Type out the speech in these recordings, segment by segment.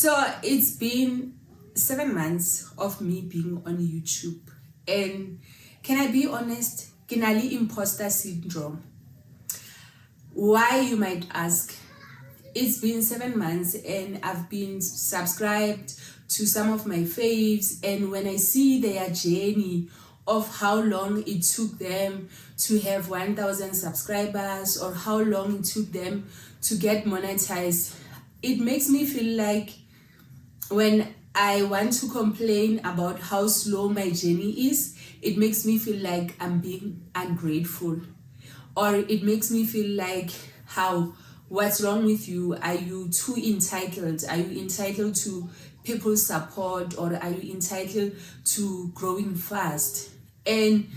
So it's been 7 months of me being on YouTube, and can I be honest, kinali imposter syndrome. Why, you might ask? It's been 7 months and I've been subscribed to some of my faves, and when I see their journey of how long it took them to have 1,000 subscribers or how long it took them to get monetized, it makes me feel like when I want to complain about how slow my journey is, it makes me feel like I'm being ungrateful, or it makes me feel like, what's wrong with you? Are you too entitled? Are you entitled to people's support, or are you entitled to growing fast? And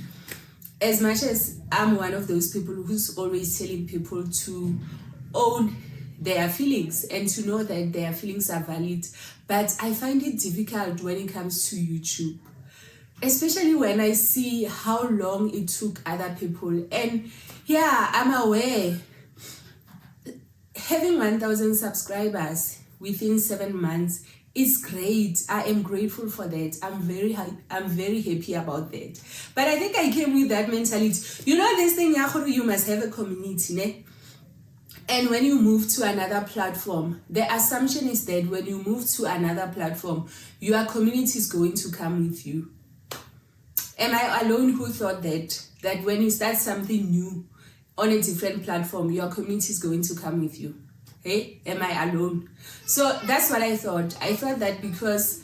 as much as I'm one of those people who's always telling people to own their feelings and to know that their feelings are valid, but I find it difficult when it comes to YouTube, especially when I see how long it took other people. And yeah, I'm aware having 1,000 subscribers within 7 months is great. I am grateful for that. I'm very happy about that. But I think I came with that mentality. You know this thing, you must have a community, ne? And when you move to another platform, the assumption is that when you move to another platform, your community is going to come with you. Am I alone who thought that when you start something new on a different platform, your community is going to come with you? Hey, am I alone? So that's what I thought. I thought that because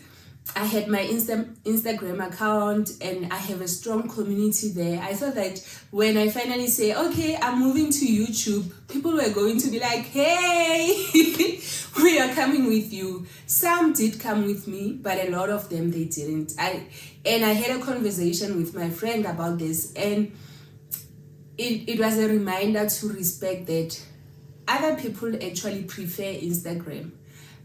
I had my Instagram account and I have a strong community there, I thought that when I finally say, okay, I'm moving to YouTube, people were going to be like, hey, we are coming with you. Some did come with me, but a lot of them, they didn't. I had a conversation with my friend about this, and it was a reminder to respect that other people actually prefer Instagram.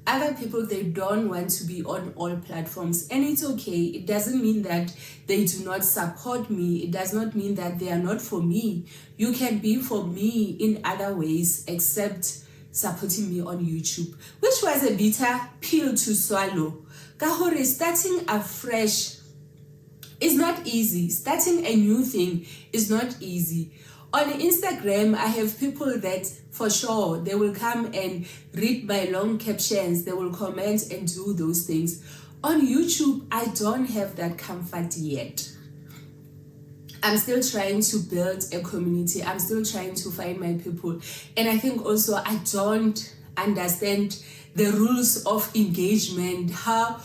Other people, they don't want to be on all platforms, and it's okay. It doesn't mean that they do not support me. It does not mean that they are not for me. You can be for me in other ways except supporting me on YouTube, which was a bitter pill to swallow. Kahore, starting afresh is not easy. Starting a new thing is not easy. On Instagram, I have people that for sure, they will come and read my long captions. They will comment and do those things. On YouTube, I don't have that comfort yet. I'm still trying to build a community. I'm still trying to find my people. And I think also I don't understand the rules of engagement. I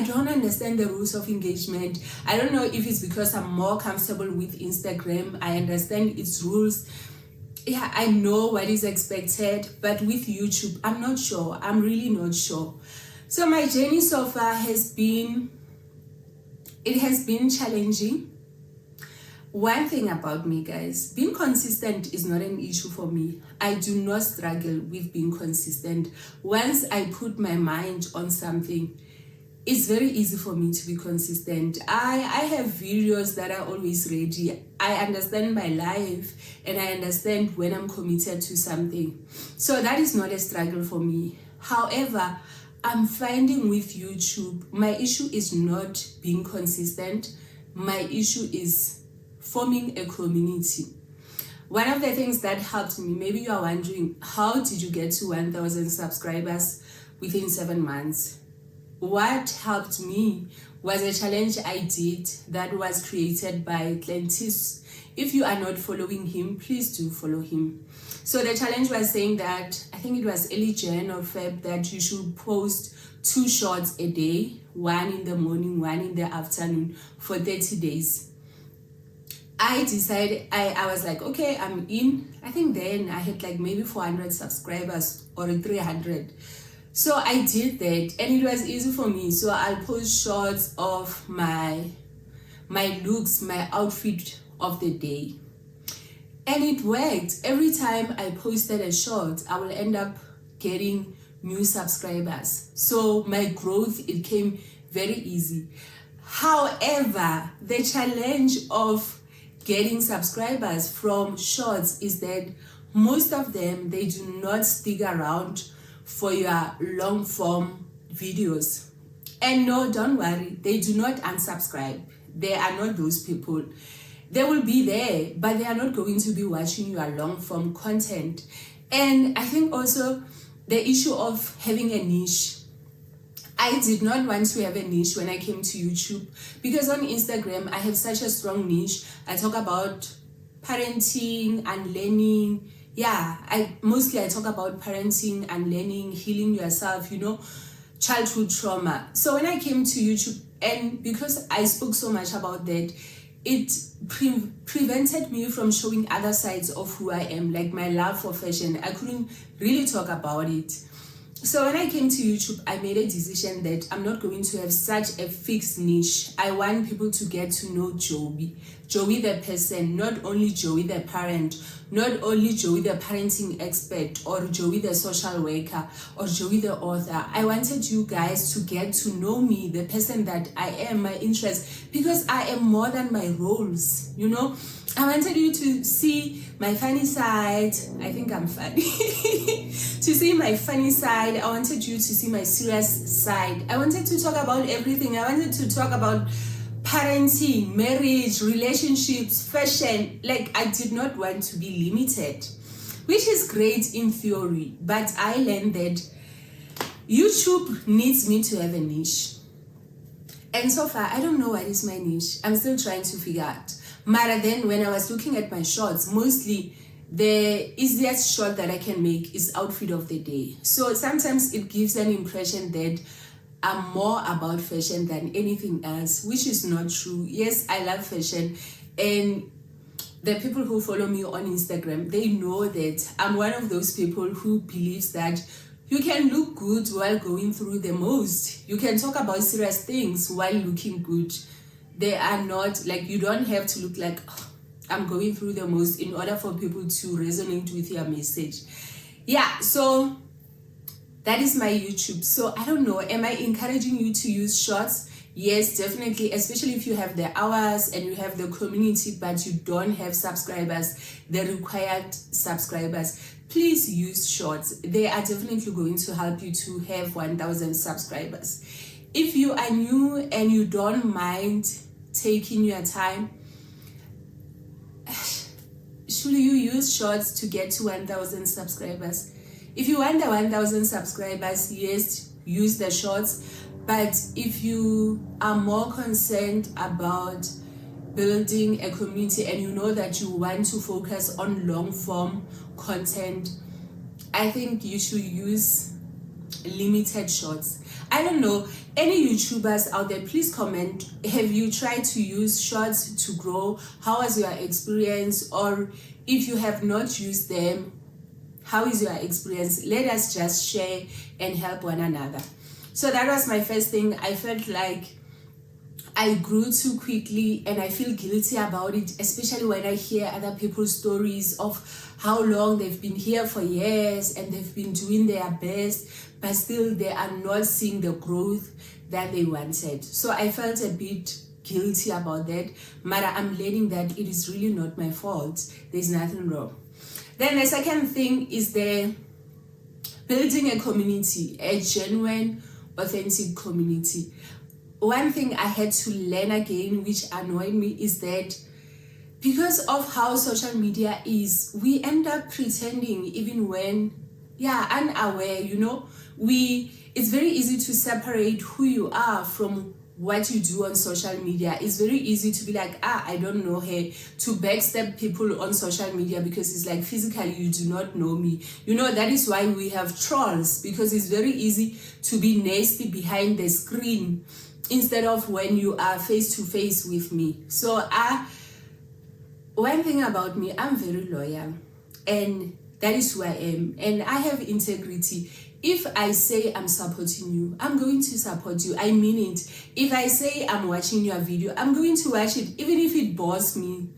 don't understand the rules of engagement. I don't know if it's because I'm more comfortable with Instagram. I understand its rules. Yeah, I know what is expected, but with YouTube, I'm not sure. I'm really not sure. So my journey so far has been challenging. One thing about me, guys, being consistent is not an issue for me. I do not struggle with being consistent. Once I put my mind on something, it's very easy for me to be consistent. I have videos that are always ready. I understand my life and I understand when I'm committed to something. So that is not a struggle for me. However, I'm finding with YouTube, my issue is not being consistent. My issue is forming a community. One of the things that helped me, maybe you are wondering, how did you get to 1,000 subscribers within 7 months? What helped me was a challenge I did that was created by Clentis. If you are not following him, please do follow him. So the challenge was saying that, I think it was early Jan or Feb, that you should post 2 shorts a day, one in the morning, one in the afternoon, for 30 days. I decided, I was like, okay, I'm in. I think then I had like maybe 400 subscribers or 300. So I did that, and it was easy for me. So I'll post shots of my looks, my outfit of the day. And it worked. Every time I posted a shot, I will end up getting new subscribers. So my growth, it came very easy. However, the challenge of getting subscribers from shorts is that most of them, they do not stick around for your long form videos. And no, don't worry, they do not unsubscribe. They are not those people. They will be there, but they are not going to be watching your long form content. And I think also the issue of having a niche. I did not want to have a niche when I came to YouTube, because on Instagram I have such a strong niche. I talk about parenting and learning. Yeah, I talk about parenting and learning, healing yourself, childhood trauma. So when I came to YouTube, and because I spoke so much about that, it prevented me from showing other sides of who I am, like my love for fashion. I couldn't really talk about it. So when I came to YouTube, I made a decision that I'm not going to have such a fixed niche. I want people to get to know Joey the person, not only Joey the parent, not only Joey the parenting expert, or Joey the social worker, or Joey the author. I wanted you guys to get to know me, the person that I am, my interests, because I am more than my roles, I wanted you to see my funny side. I think I'm funny. To see my funny side. I wanted you to see my serious side. I wanted to talk about everything. I wanted to talk about parenting, marriage, relationships, fashion. Like, I did not want to be limited, which is great in theory, but I learned that YouTube needs me to have a niche. And so far, I don't know what is my niche. I'm still trying to figure out. But then when I was looking at my shorts, mostly the easiest short that I can make is outfit of the day. So sometimes it gives an impression that I'm more about fashion than anything else, which is not true. Yes, I love fashion, and the people who follow me on Instagram, they know that I'm one of those people who believes that you can look good while going through the most. You can talk about serious things while looking good. They are not like, you don't have to look like, I'm going through the most in order for people to resonate with your message. Yeah, so that is my YouTube. So I don't know, am I encouraging you to use shorts? Yes, definitely, especially if you have the hours and you have the community, but you don't have subscribers, the required subscribers. Please use shorts. They are definitely going to help you to have 1,000 subscribers. If you are new and you don't mind taking your time, should you use shorts to get to 1,000 subscribers? If you want the 1,000 subscribers, yes, use the shorts. But if you are more concerned about building a community and you know that you want to focus on long form content, I think you should use limited shorts. I don't know, any YouTubers out there, please comment. Have you tried to use shorts to grow? How was your experience? Or if you have not used them, how is your experience? Let us just share and help one another. So that was my first thing. I felt like I grew too quickly and I feel guilty about it, especially when I hear other people's stories of how long they've been here for years and they've been doing their best, but still they are not seeing the growth that they wanted. So I felt a bit guilty about that, but I'm learning that it is really not my fault. There's nothing wrong. Then the second thing is the building a community, a genuine, authentic community. One thing I had to learn again, which annoyed me, is that because of how social media is, we end up pretending even when, unaware, it's very easy to separate who you are from what you do on social media. It's very easy to be like, I don't know her, to backstab people on social media because it's like physically you do not know me. That is why we have trolls, because it's very easy to be nasty behind the screen instead of when you are face to face with me. So one thing about me, I'm very loyal, and that is who I am, and I have integrity. If I say I'm supporting you, I'm going to support you. I mean it. If I say I'm watching your video, I'm going to watch it. Even if it bores me,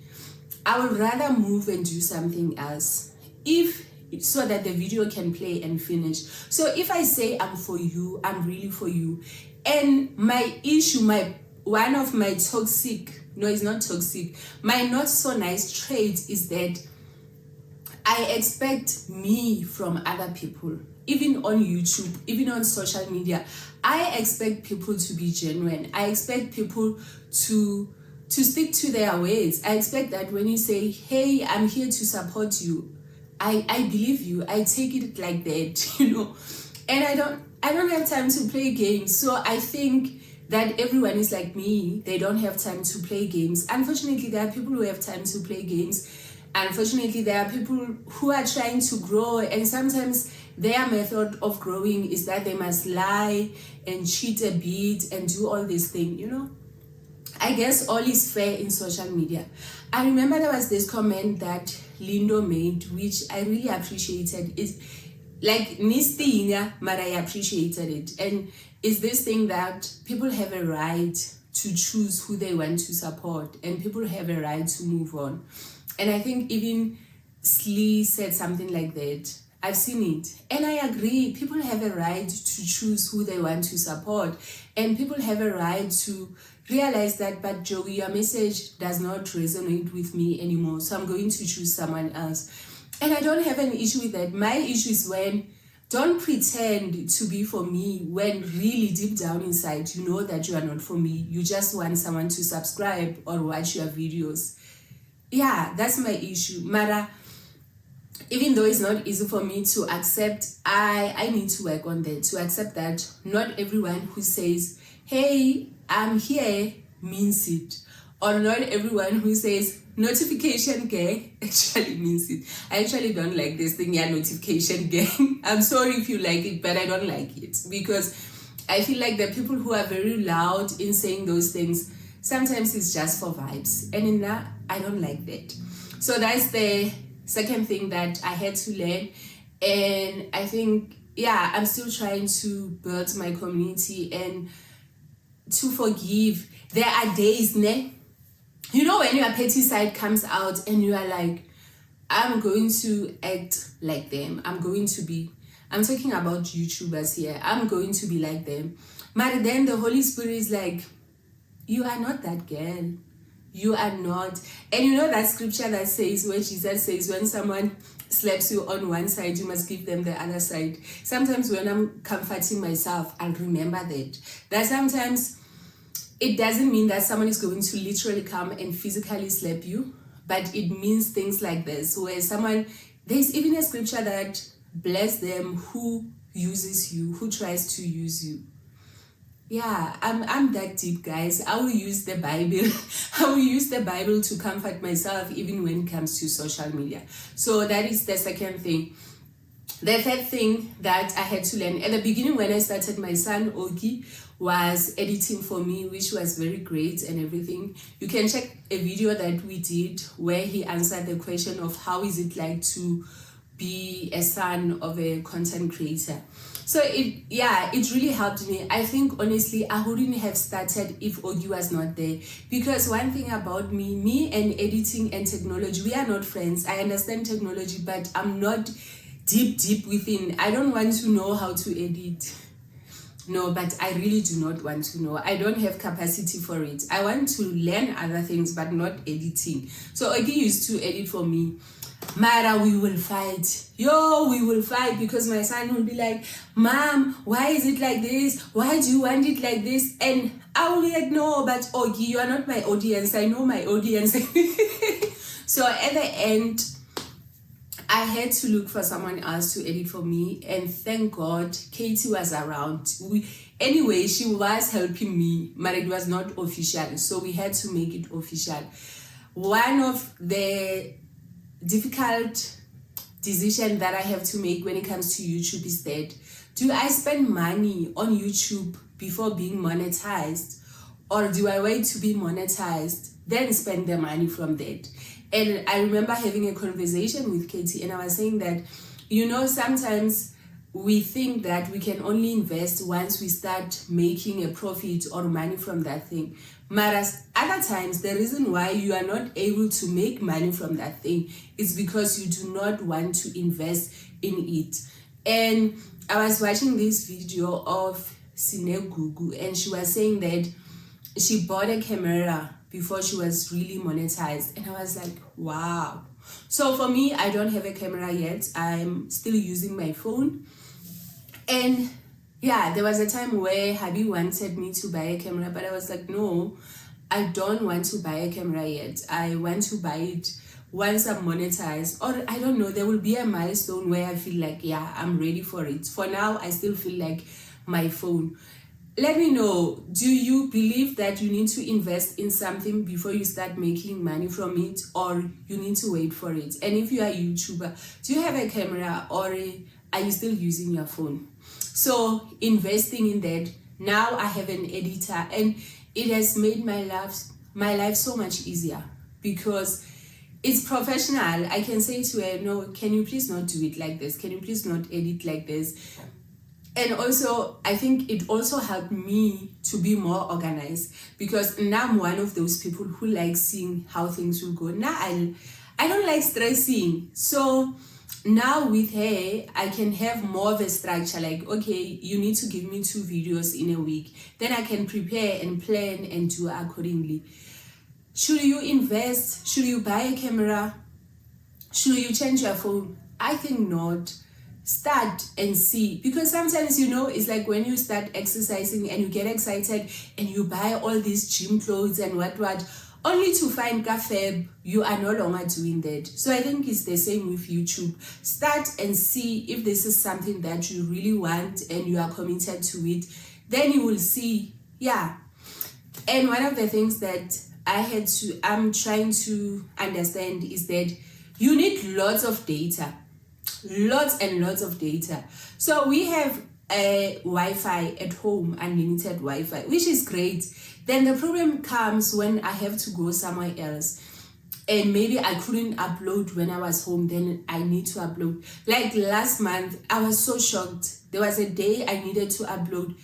I would rather move and do something else, so that the video can play and finish. So if I say I'm for you, I'm really for you. And my issue, one of my it's not toxic, my not so nice trait is that I expect me from other people. even on YouTube, even on social media, I expect people to be genuine. I expect people to stick to their ways. I expect that when you say, hey, I'm here to support you, I believe you. I take it like that, you know. And I don't have time to play games. So I think that everyone is like me. They don't have time to play games. Unfortunately, there are people who have time to play games. Unfortunately, there are people who are trying to grow, and sometimes their method of growing is that they must lie and cheat a bit and do all these things, you know. I guess all is fair in social media. I remember there was this comment that Lindo made, which I really appreciated. It's like Nistinga, but I appreciated it. And it's this thing that people have a right to choose who they want to support, and people have a right to move on. And I think even Slee said something like that. I've seen it. And I agree. People have a right to choose who they want to support. And people have a right to realize that, but Joey, your message does not resonate with me anymore. So I'm going to choose someone else. And I don't have an issue with that. My issue is when don't pretend to be for me when really deep down inside you know that you are not for me. You just want someone to subscribe or watch your videos. Yeah, that's my issue. Mara, even though it's not easy for me to accept, I need to work on that, to accept that not everyone who says, hey, I'm here means it. Or not everyone who says notification gang actually means it. I actually don't like this thing, yeah, notification gang. I'm sorry if you like it, but I don't like it, because I feel like the people who are very loud in saying those things, sometimes it's just for vibes. And in that, I don't like that. So that's the second thing that I had to learn. And I think, yeah, I'm still trying to build my community and to forgive. There are days, ne? You know, when your petty side comes out and you are like, I'm going to act like them. I'm talking about YouTubers here. I'm going to be like them. But then the Holy Spirit is like, you are not that girl. You are not. And you know that scripture that says, where Jesus says, when someone slaps you on one side, you must give them the other side. Sometimes when I'm comforting myself, I'll remember that sometimes it doesn't mean that someone is going to literally come and physically slap you, but it means things like this, where there's even a scripture that bless them who uses you, who tries to use you. Yeah, I'm that deep, guys. I will use the Bible. I will use the Bible to comfort myself, even when it comes to social media. So that is the second thing. The third thing that I had to learn at the beginning when I started, my son Ogi was editing for me, which was very great and everything. You can check a video that we did where he answered the question of how is it like to be a son of a content creator. So it really helped me. I think honestly I wouldn't have started if Ogi was not there, because one thing about me and editing and technology, we are not friends. I understand technology, but I'm not deep within. I don't want to know how to edit. No, but I really do not want to know. I don't have capacity for it. I want to learn other things, but not editing. So Ogi used to edit for me. Mara, we will fight. We will fight, because my son will be like, Mom, why is it like this? Why do you want it like this? And I will be like, no, but Ogi, you are not my audience. I know my audience. So at the end, I had to look for someone else to edit for me, and thank God Katie was around. Anyway, she was helping me, but it was not official, so we had to make it official. One of the difficult decision that I have to make when it comes to YouTube is that, do I spend money on YouTube before being monetized, or do I wait to be monetized then spend the money from that? And I remember having a conversation with Katie, and I was saying that, sometimes we think that we can only invest once we start making a profit or money from that thing. Whereas other times, the reason why you are not able to make money from that thing is because you do not want to invest in it. And I was watching this video of Sine Gugu, and she was saying that she bought a camera before she was really monetized. And I was like, wow. So for me, I don't have a camera yet. I'm still using my phone. And yeah, there was a time where hubby wanted me to buy a camera, but I was like, no, I don't want to buy a camera yet. I want to buy it once I'm monetized, or I don't know, there will be a milestone where I feel like, yeah, I'm ready for it. For now, I still feel like my phone. Let me know, do you believe that you need to invest in something before you start making money from it, or you need to wait for it? And if you are a YouTuber, do you have a camera, or are you still using your phone? So investing in that, now I have an editor, and it has made my life so much easier because it's professional. I can say to her, no, can you please not do it like this? Can you please not edit like this? And also, I think it also helped me to be more organized, because now I'm one of those people who like seeing how things will go. Now I don't like stressing. So now with her, I can have more of a structure, like, okay, you need to give me 2 videos in a week. Then I can prepare and plan and do accordingly. Should you invest? Should you buy a camera? Should you change your phone? I think not. Start and see, because sometimes, you know, it's like when you start exercising and you get excited and you buy all these gym clothes and what, only to find Feb, you are no longer doing that. So I think it's the same with YouTube. Start and see if this is something that you really want and you are committed to it. Then you will see, yeah. And one of the things that I'm trying to understand is that you need lots of data. Lots and lots of data. So we have a Wi-Fi at home, unlimited Wi-Fi, which is great. Then the problem comes when I have to go somewhere else, and maybe I couldn't upload when I was home. Then I need to upload. Like last month, I was so shocked. There was a day I needed to upload.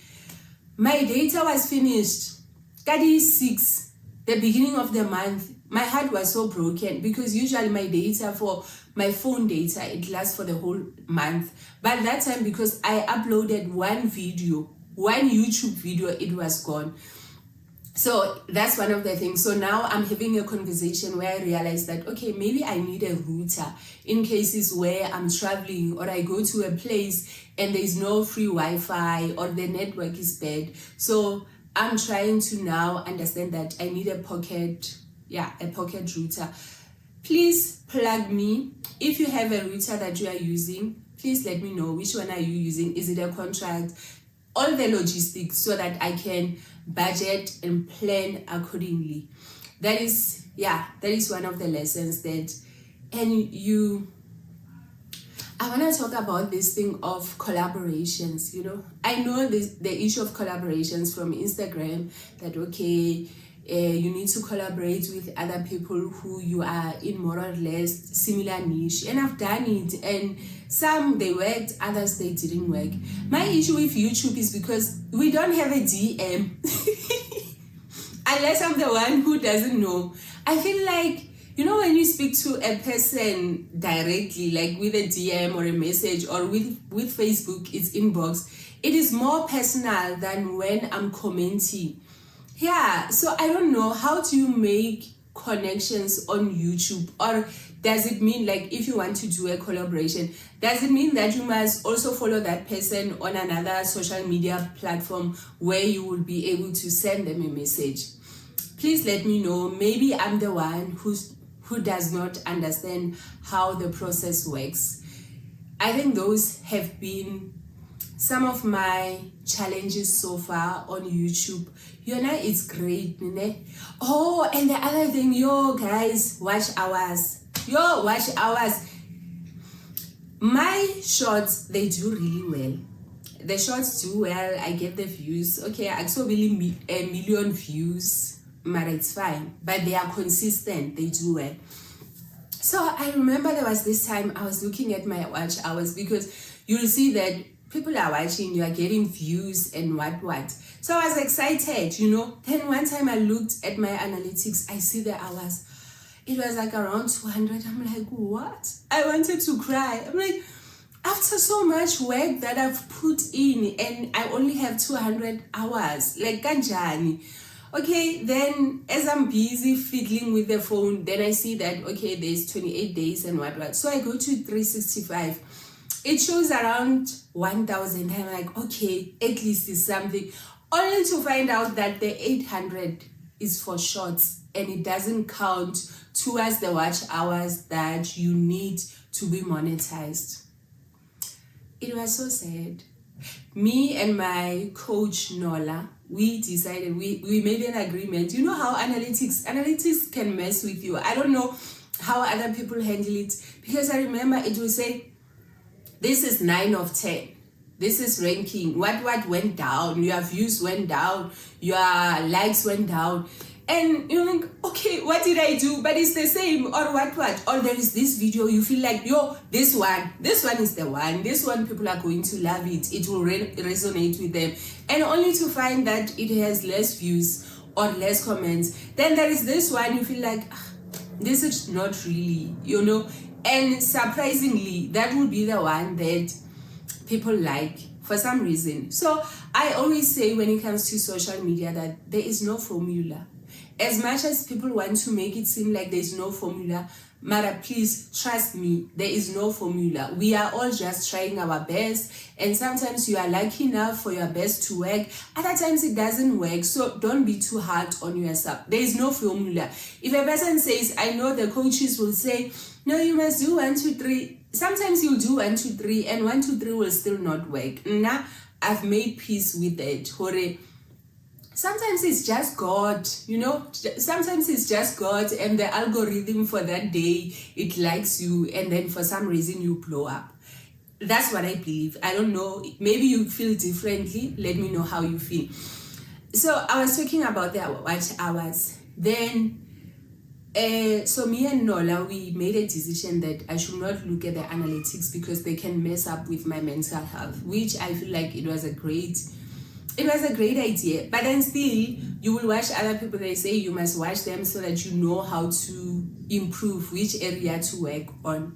My data was finished. 36, the beginning of the month. My heart was so broken, because usually my data, for my phone data, it lasts for the whole month. But that time, because I uploaded one YouTube video, it was gone. So that's one of the things. So now I'm having a conversation where I realize that, okay, maybe I need a router in cases where I'm traveling, or I go to a place and there's no free Wi-Fi, or the network is bad. So I'm trying to now understand that I need a pocket router. Please plug me. If you have a router that you are using, please let me know. Which one are you using? Is it a contract? All the logistics, so that I can budget and plan accordingly. That is one of the lessons that, I want to talk about this thing of collaborations. You know, I know the issue of collaborations from Instagram, that okay, you need to collaborate with other people who you are in more or less similar niche, and I've done it, and some they worked, others they didn't work. My issue with YouTube is because we don't have a DM. Unless I'm the one who doesn't know. I feel like, you know, when you speak to a person directly, like with a DM or a message, or with Facebook, it's inbox, it is more personal than when I'm commenting. Yeah, so I don't know, how do you make connections on YouTube? Or does it mean, like, if you want to do a collaboration, does it mean that you must also follow that person on another social media platform where you will be able to send them a message? Please let me know. Maybe I'm the one who does not understand how the process works. I think those have been some of my challenges so far on YouTube. You know, it's great, ne? Oh, and the other thing, guys, watch hours. Watch hours. My shorts, they do really well. The shorts do well. I get the views. Okay, I saw really a million views, but it's fine. But they are consistent. They do well. So I remember there was this time I was looking at my watch hours, because you'll see that people are watching, you are getting views and what. So I was excited, you know. Then one time I looked at my analytics, I see the hours. It was like around 200. I'm like, what? I wanted to cry. I'm like, after so much work that I've put in, and I only have 200 hours, like kanjani. Okay, then as I'm busy fiddling with the phone, then I see that, okay, there's 28 days and what. So I go to 365. it shows around 1,000. I'm like, okay, at least it's something. Only to find out that the 800 is for shorts and it doesn't count towards the watch hours that you need to be monetized. It was so sad. Me and my coach Nola, we decided, we made an agreement. You know how analytics can mess with you. I don't know how other people handle it, because I remember it will say, this is 9 of 10. This is ranking. What went down? Your views went down. Your likes went down. And you think, okay, what did I do? But it's the same. Or what? Or there is this video, you feel like, yo, this one is the one. This one, people are going to love it. It will resonate with them. And only to find that it has less views or less comments. Then there is this one, you feel like, this is not really, And surprisingly, that would be the one that people like for some reason. So I always say when it comes to social media that there is no formula. As much as people want to make it seem like there is no formula, Mara, please trust me, there is no formula. We are all just trying our best, and sometimes you are lucky enough for your best to work, other times it doesn't work. So don't be too hard on yourself. There is no formula. If a person says, I know the coaches will say, no, you must do 1, 2, 3. Sometimes you'll do 1, 2, 3, and 1, 2, 3 will still not work. Now I've made peace with it. Sometimes it's just God, sometimes it's just God and the algorithm for that day, it likes you, and then for some reason you blow up. That's what I believe. I don't know, maybe you feel differently. Let me know how you feel. So I was talking about the watch hours. Then, so me and Nola, we made a decision that I should not look at the analytics because they can mess up with my mental health, which I feel like it was a great idea. But then still, you will watch other people, they say you must watch them so that you know how to improve, which area to work on.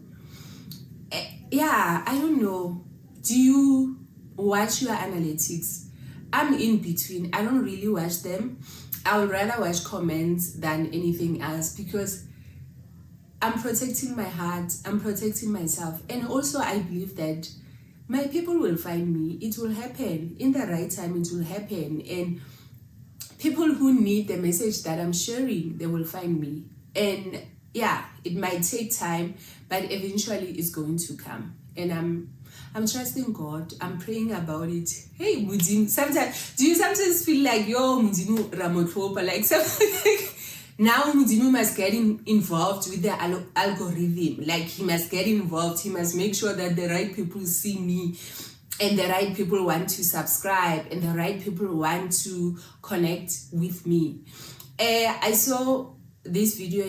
I don't know. Do you watch your analytics? I'm in between. I don't really watch them. I would rather watch comments than anything else because I'm protecting my heart, I'm protecting myself. And also I believe that my people will find me. It will happen. In the right time, it will happen. And people who need the message that I'm sharing, they will find me. And it might take time, but eventually it's going to come. And I'm trusting God. I'm praying about it. Hey, Mudimu. Do you sometimes feel like, yo, Mudimu Ramotwopa, like something? Now Mudimu must get involved with the algorithm. Like he must get involved. He must make sure that the right people see me and the right people want to subscribe and the right people want to connect with me. I saw this video,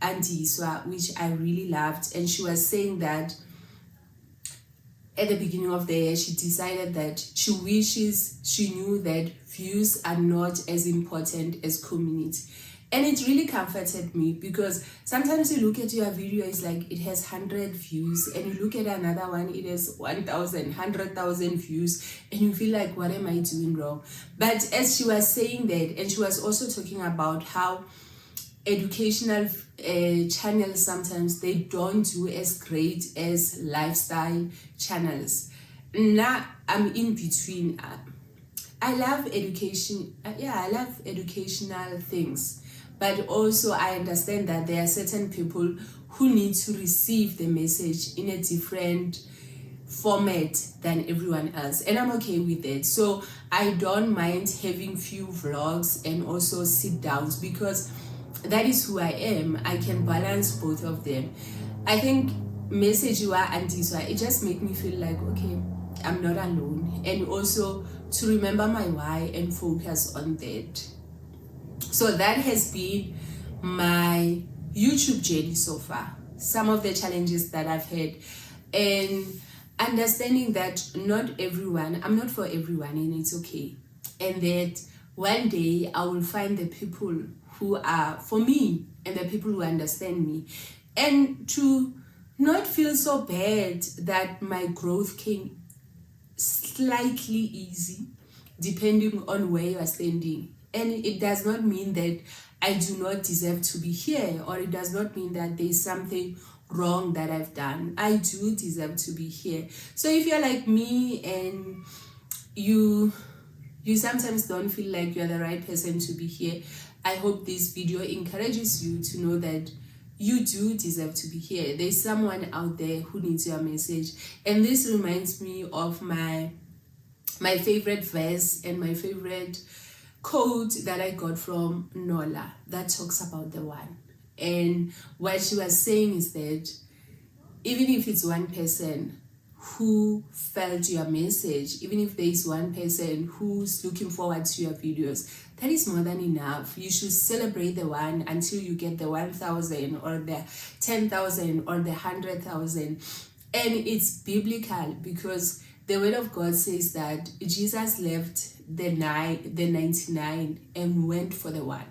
Auntie Iswa, which I really loved. And she was saying that at the beginning of the year, she decided that she wishes she knew that views are not as important as community. And it really comforted me because sometimes you look at your video, it's like it has 100 views, and you look at another one, it has 1,000, 100,000 views, and you feel like, what am I doing wrong? But as she was saying that, and she was also talking about how educational channels sometimes they don't do as great as lifestyle channels. Now I'm in between. I love education. I love educational things. But also I understand that there are certain people who need to receive the message in a different format than everyone else. And I'm okay with it. So I don't mind having few vlogs and also sit downs because that is who I am. I can balance both of them. I think message you are Antiswa, it just make me feel like, okay, I'm not alone. And also to remember my why and focus on that. So that has been my YouTube journey so far. Some of the challenges that I've had and understanding that not everyone, I'm not for everyone, and it's okay. And that one day I will find the people who are for me and the people who understand me. And to not feel so bad that my growth came slightly easy depending on where you are standing. And it does not mean that I do not deserve to be here, or it does not mean that there's something wrong that I've done. I do deserve to be here. So if you're like me and you sometimes don't feel like you're the right person to be here, I hope this video encourages you to know that you do deserve to be here. There's someone out there who needs your message. And this reminds me of my favorite verse and my favorite quote that I got from Nola that talks about the one. And what she was saying is that even if it's one person who felt your message, even if there is one person who's looking forward to your videos, that is more than enough. You should celebrate the one until you get the 1,000 or the 10,000 or the 100,000. And it's biblical because the word of God says that Jesus left the 99 and went for the one.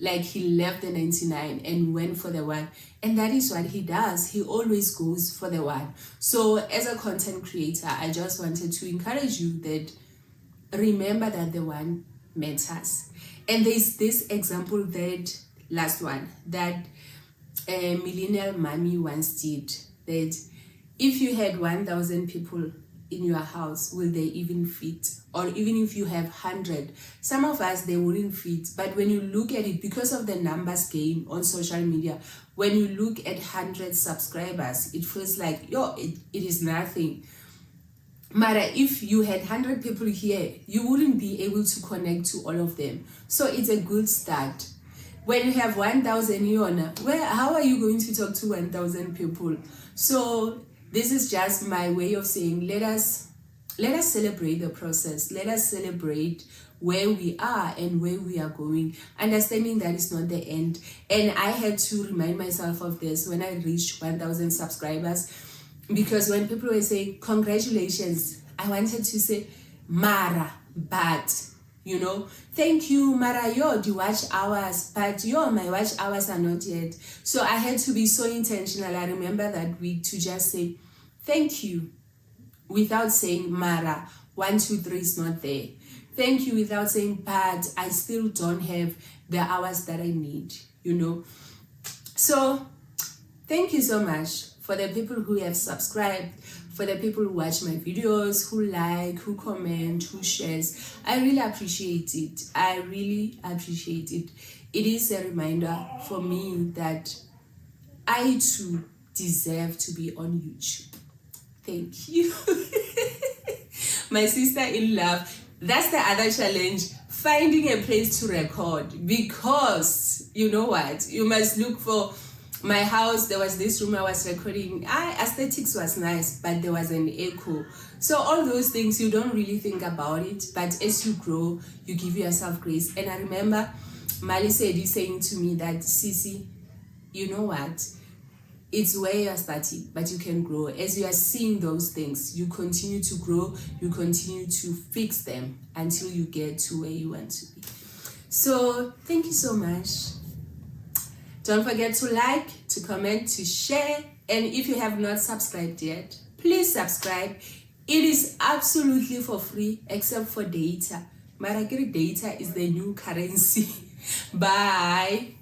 Like he left the 99 and went for the one. And that is what he does. He always goes for the one. So as a content creator, I just wanted to encourage you that remember that the one matters. And there's this example, that last one, that a millennial mommy once did, that if you had 1,000 people in your house, will they even fit? Or even if you have 100, some of us, they wouldn't fit. But when you look at it, because of the numbers game on social media, when you look at 100 subscribers, it feels like, it is nothing. Mara, if you had 100 people here, you wouldn't be able to connect to all of them. So it's a good start. When you have 1,000 Yona, how are you going to talk to 1,000 people? So this is just my way of saying, let us celebrate the process. Let us celebrate where we are and where we are going, understanding that it's not the end. And I had to remind myself of this when I reached 1,000 subscribers, because when people were saying congratulations, I wanted to say Mara, but thank you, Mara, the watch hours, but my watch hours are not yet. So I had to be so intentional. I remember that week to just say thank you without saying Mara, 1, 2, 3 is not there. Thank you without saying, but I still don't have the hours that I need, So thank you so much for the people who have subscribed, for the people who watch my videos, who like, who comment, who shares. I really appreciate it. I really appreciate it. It is a reminder for me that I too deserve to be on YouTube. Thank you. My sister-in-love, that's the other challenge, finding a place to record, because you know what? You must look for my house. There was this room I was recording. Aesthetics was nice, but there was an echo. So all those things, you don't really think about it, but as you grow, you give yourself grace. And I remember Mali saying to me that, Sisi, you know what? It's where you're starting, but you can grow. As you are seeing those things, you continue to grow, you continue to fix them until you get to where you want to be. So thank you so much. Don't forget to like, to comment, to share. And if you have not subscribed yet, please subscribe. It is absolutely for free, except for data. Maragiri data is the new currency. Bye.